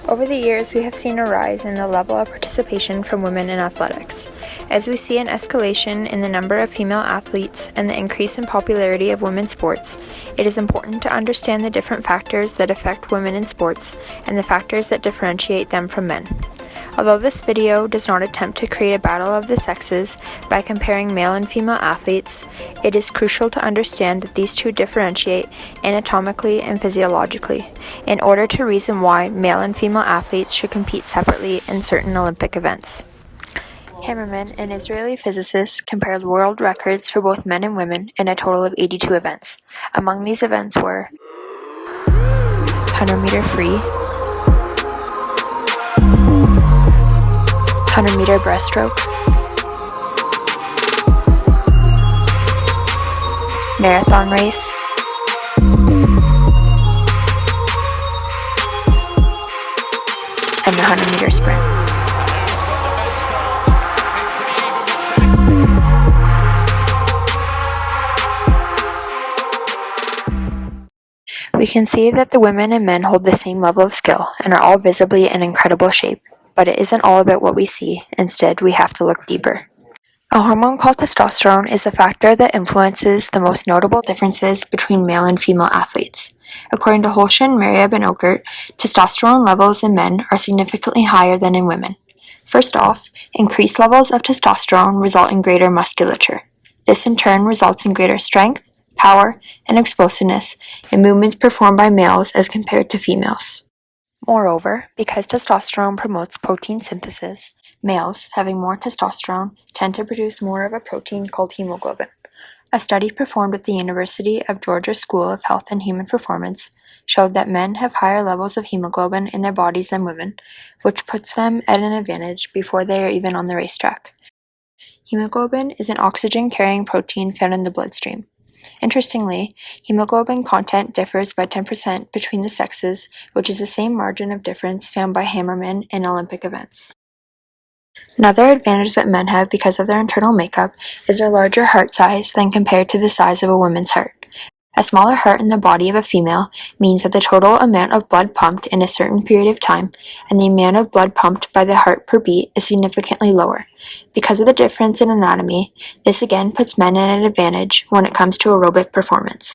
Over the years, we have seen a rise in the level of participation from women in athletics. As we see an escalation in the number of female athletes and the increase in popularity of women's sports, it is important to understand the different factors that affect women in sports and the factors that differentiate them from men. Although this video does not attempt to create a battle of the sexes by comparing male and female athletes, it is crucial to understand that these two differentiate anatomically and physiologically, in order to reason why male and female athletes should compete separately in certain Olympic events. Hammerman, an Israeli physicist, compared world records for both men and women in a total of 82 events. Among these events were 100-meter free, 100-meter breaststroke, marathon race, and the 100-meter sprint. We can see that the women and men hold the same level of skill and are all visibly in incredible shape. But it isn't all about what we see. Instead, we have to look deeper. A hormone called testosterone is a factor that influences the most notable differences between male and female athletes. According to Holshin, Marieb, and Ockert, testosterone levels in men are significantly higher than in women. First off, increased levels of testosterone result in greater musculature. This in turn results in greater strength, power, and explosiveness in movements performed by males as compared to females. Moreover, because testosterone promotes protein synthesis, males, having more testosterone, tend to produce more of a protein called hemoglobin. A study performed at the University of Georgia School of Health and Human Performance showed that men have higher levels of hemoglobin in their bodies than women, which puts them at an advantage before they are even on the racetrack. Hemoglobin is an oxygen-carrying protein found in the bloodstream. Interestingly, hemoglobin content differs by 10% between the sexes, which is the same margin of difference found by Hammerman in Olympic events. Another advantage that men have because of their internal makeup is their larger heart size than compared to the size of a woman's heart. A smaller heart in the body of a female means that the total amount of blood pumped in a certain period of time and the amount of blood pumped by the heart per beat is significantly lower. Because of the difference in anatomy, this again puts men at an advantage when it comes to aerobic performance.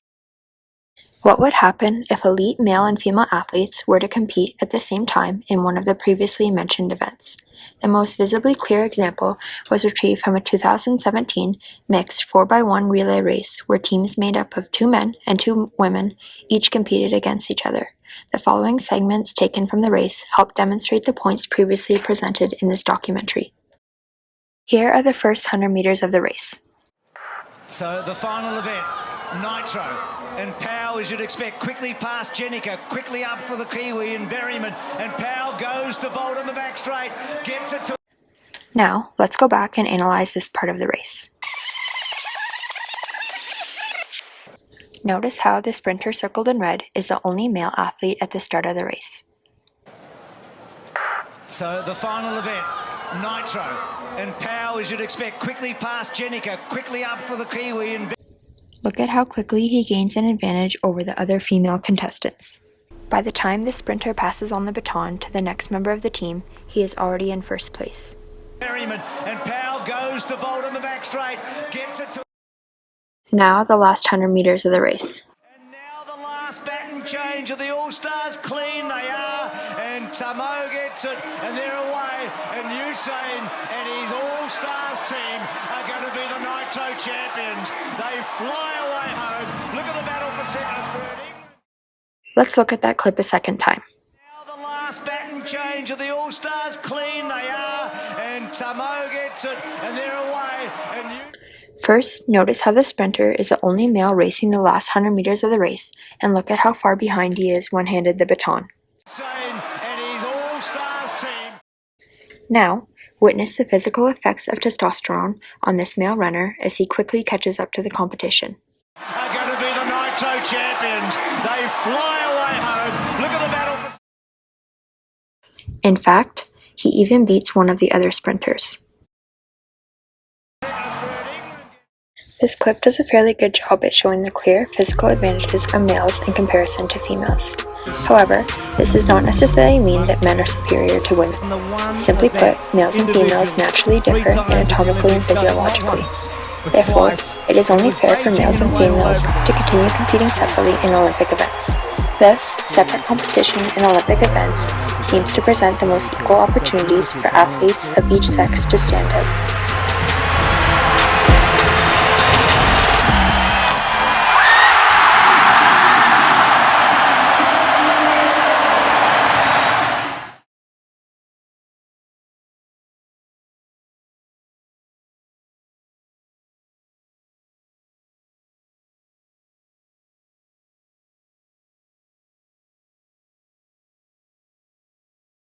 What would happen if elite male and female athletes were to compete at the same time in one of the previously mentioned events? The most visibly clear example was retrieved from a 2017 mixed 4x1 relay race where teams made up of 2 men and 2 women each competed against each other. The following segments taken from the race help demonstrate the points previously presented in this documentary. Here are the first 100 meters of the race. So the final event, Nitro, and Powell, as you'd expect, quickly past Jenica, quickly up for the Kiwi and Berryman, and Powell goes to Bolt on the back straight, gets it to... Now, let's go back and analyze this part of the race. Notice how the sprinter circled in red is the only male athlete at the start of the race. So the final event, Nitro, and Powell, as you'd expect, quickly past Jenica, quickly up for the Kiwi and... Look at how quickly he gains an advantage over the other female contestants. By the time the sprinter passes on the baton to the next member of the team, he is already in first place. Berryman, and Powell goes to Bolt on the back straight, gets it to... Now the last 100 meters of the race. And now the last baton change of the All-Stars, clean they are, and Samo gets it, and they're away, and Usain and his All-Stars team are going to be the Nitro champions. They fly away home. Look at the battle for second and third. Let's look at that clip a second time. Now the last baton change of the All-Stars, clean they are, and Samo gets it, and they're away, and First, notice how the sprinter is the only male racing the last 100 meters of the race, and look at how far behind he is when handed the baton. And his All-Stars team. Now, witness the physical effects of testosterone on this male runner as he quickly catches up to the competition. Are going to be the Nitro champions. They fly away home. Look at the battle for... In fact, he even beats one of the other sprinters. This clip does a fairly good job at showing the clear physical advantages of males in comparison to females. However, this does not necessarily mean that men are superior to women. Simply put, males and females naturally differ anatomically and physiologically. Therefore, it is only fair for males and females to continue competing separately in Olympic events. Thus, separate competition in Olympic events seems to present the most equal opportunities for athletes of each sex to stand out.